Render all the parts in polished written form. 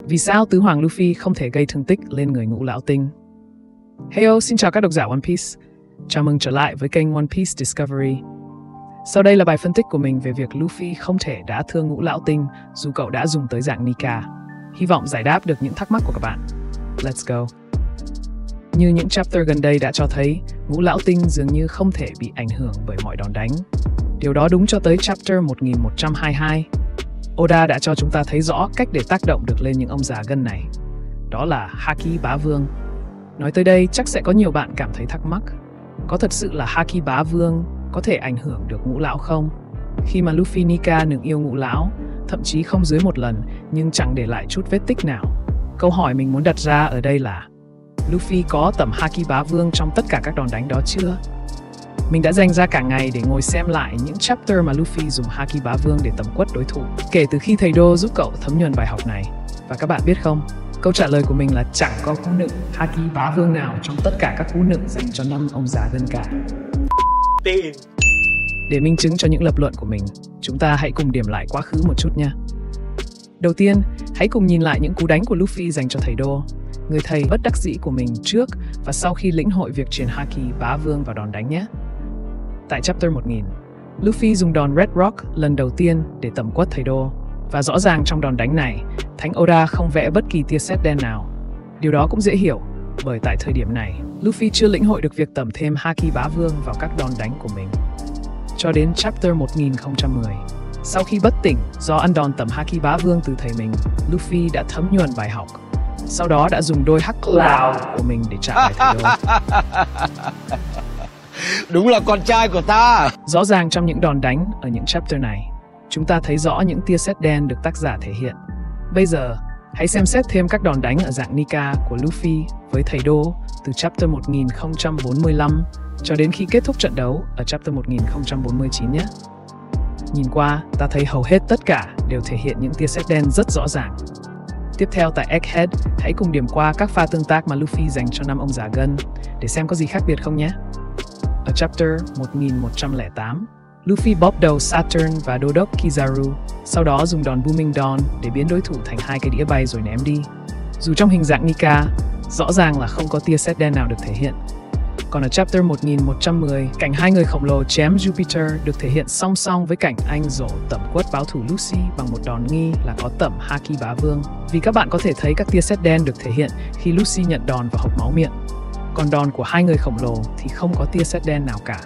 Vì sao tứ hoàng Luffy không thể gây thương tích lên người Ngũ Lão Tinh? Heyo, xin chào các độc giả One Piece. Chào mừng trở lại với kênh One Piece Discovery. Sau đây là bài phân tích của mình về việc Luffy không thể đả thương Ngũ Lão Tinh dù cậu đã dùng tới dạng Nika. Hy vọng giải đáp được những thắc mắc của các bạn. Let's go! Như những chapter gần đây đã cho thấy, Ngũ Lão Tinh dường như không thể bị ảnh hưởng bởi mọi đòn đánh. Điều đó đúng cho tới chapter 1122. Oda đã cho chúng ta thấy rõ cách để tác động được lên những ông già gân này. Đó là Haki Bá Vương. Nói tới đây chắc sẽ có nhiều bạn cảm thấy thắc mắc. Có thật sự là Haki Bá Vương có thể ảnh hưởng được Ngũ Lão không? Khi mà Luffy Nika nương yêu Ngũ Lão, thậm chí không dưới một lần nhưng chẳng để lại chút vết tích nào. Câu hỏi mình muốn đặt ra ở đây là Luffy có tầm Haki Bá Vương trong tất cả các đòn đánh đó chưa? Mình đã dành ra cả ngày để ngồi xem lại những chapter mà Luffy dùng Haki Bá Vương để tẩm quất đối thủ, kể từ khi thầy Đô giúp cậu thấm nhuần bài học này. Và các bạn biết không, câu trả lời của mình là chẳng có cú nựng Haki Bá Vương nào trong tất cả các cú nựng dành cho 5 ông già gân cả. Tin. Để minh chứng cho những lập luận của mình, chúng ta hãy cùng điểm lại quá khứ một chút nha. Đầu tiên, hãy cùng nhìn lại những cú đánh của Luffy dành cho thầy Đô, người thầy bất đắc dĩ của mình trước và sau khi lĩnh hội việc truyền Haki Bá Vương vào đòn đánh nhé. Tại chapter 1000, Luffy dùng đòn Red Rock lần đầu tiên để tẩm quất thầy Đô. Và rõ ràng trong đòn đánh này, Thánh Oda không vẽ bất kỳ tia sét đen nào. Điều đó cũng dễ hiểu, bởi tại thời điểm này, Luffy chưa lĩnh hội được việc tẩm thêm Haki Bá Vương vào các đòn đánh của mình. Cho đến chapter 1010, sau khi bất tỉnh do ăn đòn tẩm Haki Bá Vương từ thầy mình, Luffy đã thấm nhuần bài học. Sau đó đã dùng đôi hắc cloud của mình để trả lại thầy Đô. Đúng là con trai của ta. Rõ ràng trong những đòn đánh ở những chapter này, chúng ta thấy rõ những tia sét đen được tác giả thể hiện. Bây giờ, hãy xem xét thêm các đòn đánh ở dạng Nika của Luffy với thầy Đô từ chapter 1045 cho đến khi kết thúc trận đấu ở chapter 1049 nhé. Nhìn qua, ta thấy hầu hết tất cả đều thể hiện những tia sét đen rất rõ ràng. Tiếp theo tại Egghead, hãy cùng điểm qua các pha tương tác mà Luffy dành cho 5 ông già gân để xem có gì khác biệt không nhé. Ở chapter 1108, Luffy bóp đầu Saturn và đô đốc Kizaru, sau đó dùng đòn Booming Dawn để biến đối thủ thành 2 cái đĩa bay rồi ném đi. Dù trong hình dạng Nika, rõ ràng là không có tia sét đen nào được thể hiện. Còn ở chapter 1110, cảnh 2 người khổng lồ chém Jupiter được thể hiện song song với cảnh anh Zoro tẩm quất báo thủ Lucy bằng một đòn nghi là có tẩm Haki Bá Vương. Vì các bạn có thể thấy các tia sét đen được thể hiện khi Lucy nhận đòn và hộc máu miệng. Còn đòn của 2 người khổng lồ thì không có tia sét đen nào cả.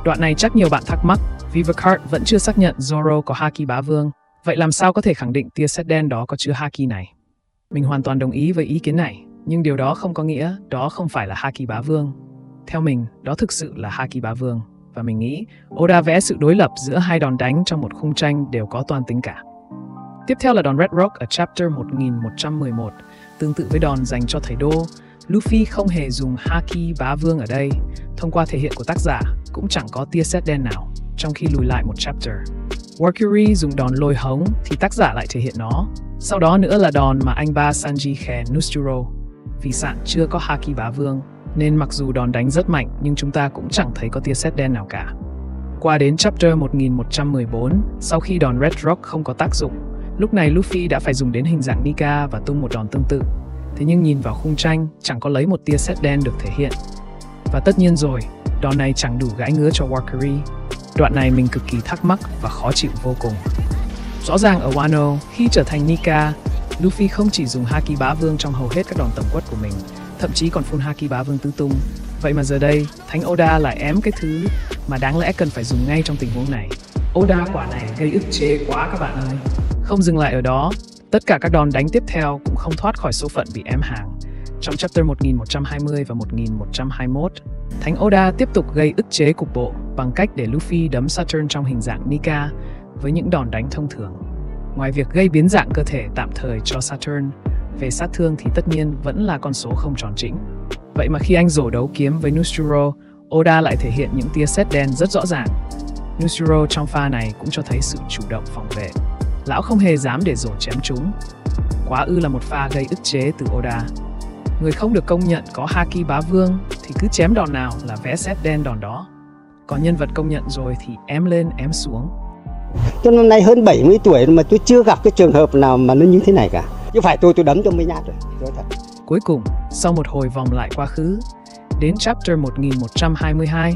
Đoạn này chắc nhiều bạn thắc mắc, Vivacart vẫn chưa xác nhận Zoro có Haki Bá Vương. Vậy làm sao có thể khẳng định tia sét đen đó có chứa Haki này? Mình hoàn toàn đồng ý với ý kiến này, nhưng điều đó không có nghĩa đó không phải là Haki Bá Vương. Theo mình, đó thực sự là Haki Bá Vương, và mình nghĩ Oda vẽ sự đối lập giữa hai đòn đánh trong một khung tranh đều có toan tính cả. Tiếp theo là đòn Red Rock ở chapter 1111, tương tự với đòn dành cho thầy Đô. Luffy không hề dùng Haki Bá Vương ở đây, thông qua thể hiện của tác giả cũng chẳng có tia sét đen nào, trong khi lùi lại một chapter. Mercury dùng đòn lôi hống thì tác giả lại thể hiện nó. Sau đó nữa là đòn mà anh ba Sanji khè Nusturo. Vì sạn chưa có Haki Bá Vương, nên mặc dù đòn đánh rất mạnh nhưng chúng ta cũng chẳng thấy có tia sét đen nào cả. Qua đến chapter 1114, sau khi đòn Red Rock không có tác dụng, lúc này Luffy đã phải dùng đến hình dạng Nika và tung một đòn tương tự. Thế nhưng nhìn vào khung tranh, chẳng có lấy một tia sét đen được thể hiện. Và tất nhiên rồi, đòn này chẳng đủ gãi ngứa cho Mercury. Đoạn này mình cực kỳ thắc mắc và khó chịu vô cùng. Rõ ràng ở Wano, khi trở thành Nika, Luffy không chỉ dùng Haki Bá Vương trong hầu hết các đòn tẩm quất của mình, thậm chí còn phun Haki Bá Vương tứ tung. Vậy mà giờ đây, Thánh Oda lại ém cái thứ mà đáng lẽ cần phải dùng ngay trong tình huống này. Oda quả này gây ức chế quá các bạn ơi. Không dừng lại ở đó, tất cả các đòn đánh tiếp theo cũng không thoát khỏi số phận bị ém hàng. Trong chapter 1120 và 1121, Thánh Oda tiếp tục gây ức chế cục bộ bằng cách để Luffy đấm Saturn trong hình dạng Nika với những đòn đánh thông thường. Ngoài việc gây biến dạng cơ thể tạm thời cho Saturn, về sát thương thì tất nhiên vẫn là con số không tròn chỉnh. Vậy mà khi anh Zoro đấu kiếm với Nusturo, Oda lại thể hiện những tia sét đen rất rõ ràng. Nusturo trong pha này cũng cho thấy sự chủ động phòng vệ. Lão không hề dám để Zoro chém trúng. Quá ư là một pha gây ức chế từ Oda. Người không được công nhận có Haki Bá Vương thì cứ chém đòn nào là vẽ sét đen đòn đó. Còn nhân vật công nhận rồi thì ém lên ém xuống. Tôi năm nay hơn 70 tuổi mà tôi chưa gặp cái trường hợp nào mà nó như thế này cả. chứ phải tôi đấm cho mấy nhát rồi thật. Cuối cùng, sau một hồi vòng lại quá khứ, đến chapter 1122,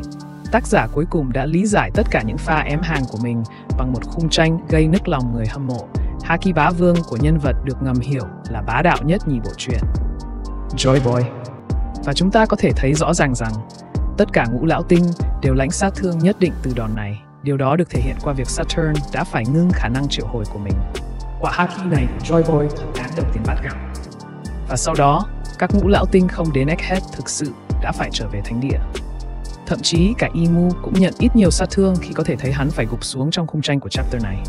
tác giả cuối cùng đã lý giải tất cả những pha ém hàng của mình bằng một khung tranh gây nức lòng người hâm mộ. Haki bá vương của nhân vật được ngầm hiểu là bá đạo nhất nhì bộ truyện, Joy Boy. Và chúng ta có thể thấy rõ ràng rằng tất cả ngũ lão tinh đều lãnh sát thương nhất định từ đòn này. Điều đó được thể hiện qua việc Saturn đã phải ngưng khả năng triệu hồi của mình. Quả Haki này của Joy Boy thật đáng đồng tiền bát gạo. Và sau đó, các ngũ lão tinh không đến Egghead thực sự đã phải trở về thánh địa. Thậm chí cả Imu cũng nhận ít nhiều sát thương khi có thể thấy hắn phải gục xuống trong khung tranh của chapter này.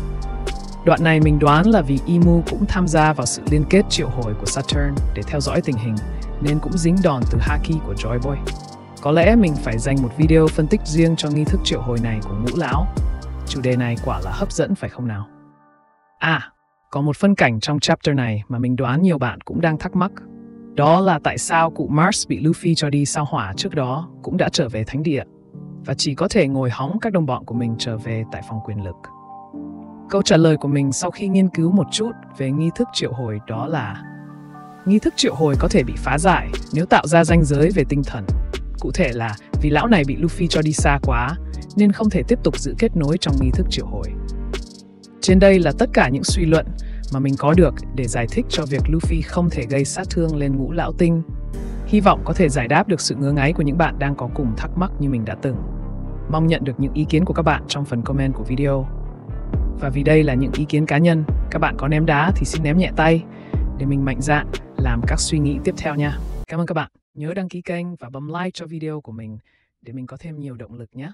Đoạn này mình đoán là vì Imu cũng tham gia vào sự liên kết triệu hồi của Saturn để theo dõi tình hình, nên cũng dính đòn từ Haki của Joy Boy. Có lẽ mình phải dành một video phân tích riêng cho nghi thức triệu hồi này của ngũ lão. Chủ đề này quả là hấp dẫn phải không nào? Có một phân cảnh trong chapter này mà mình đoán nhiều bạn cũng đang thắc mắc. Đó là tại sao cụ Mars bị Luffy cho đi sao hỏa trước đó cũng đã trở về thánh địa và chỉ có thể ngồi hóng các đồng bọn của mình trở về tại phòng quyền lực. Câu trả lời của mình sau khi nghiên cứu một chút về nghi thức triệu hồi đó là nghi thức triệu hồi có thể bị phá giải nếu tạo ra ranh giới về tinh thần. Cụ thể là vì lão này bị Luffy cho đi xa quá nên không thể tiếp tục giữ kết nối trong nghi thức triệu hồi. Trên đây là tất cả những suy luận mà mình có được để giải thích cho việc Luffy không thể gây sát thương lên ngũ lão tinh. Hy vọng có thể giải đáp được sự ngứa ngáy của những bạn đang có cùng thắc mắc như mình đã từng. Mong nhận được những ý kiến của các bạn trong phần comment của video. Và vì đây là những ý kiến cá nhân, các bạn có ném đá thì xin ném nhẹ tay để mình mạnh dạn làm các suy nghĩ tiếp theo nha. Cảm ơn các bạn. Nhớ đăng ký kênh và bấm like cho video của mình để mình có thêm nhiều động lực nhé.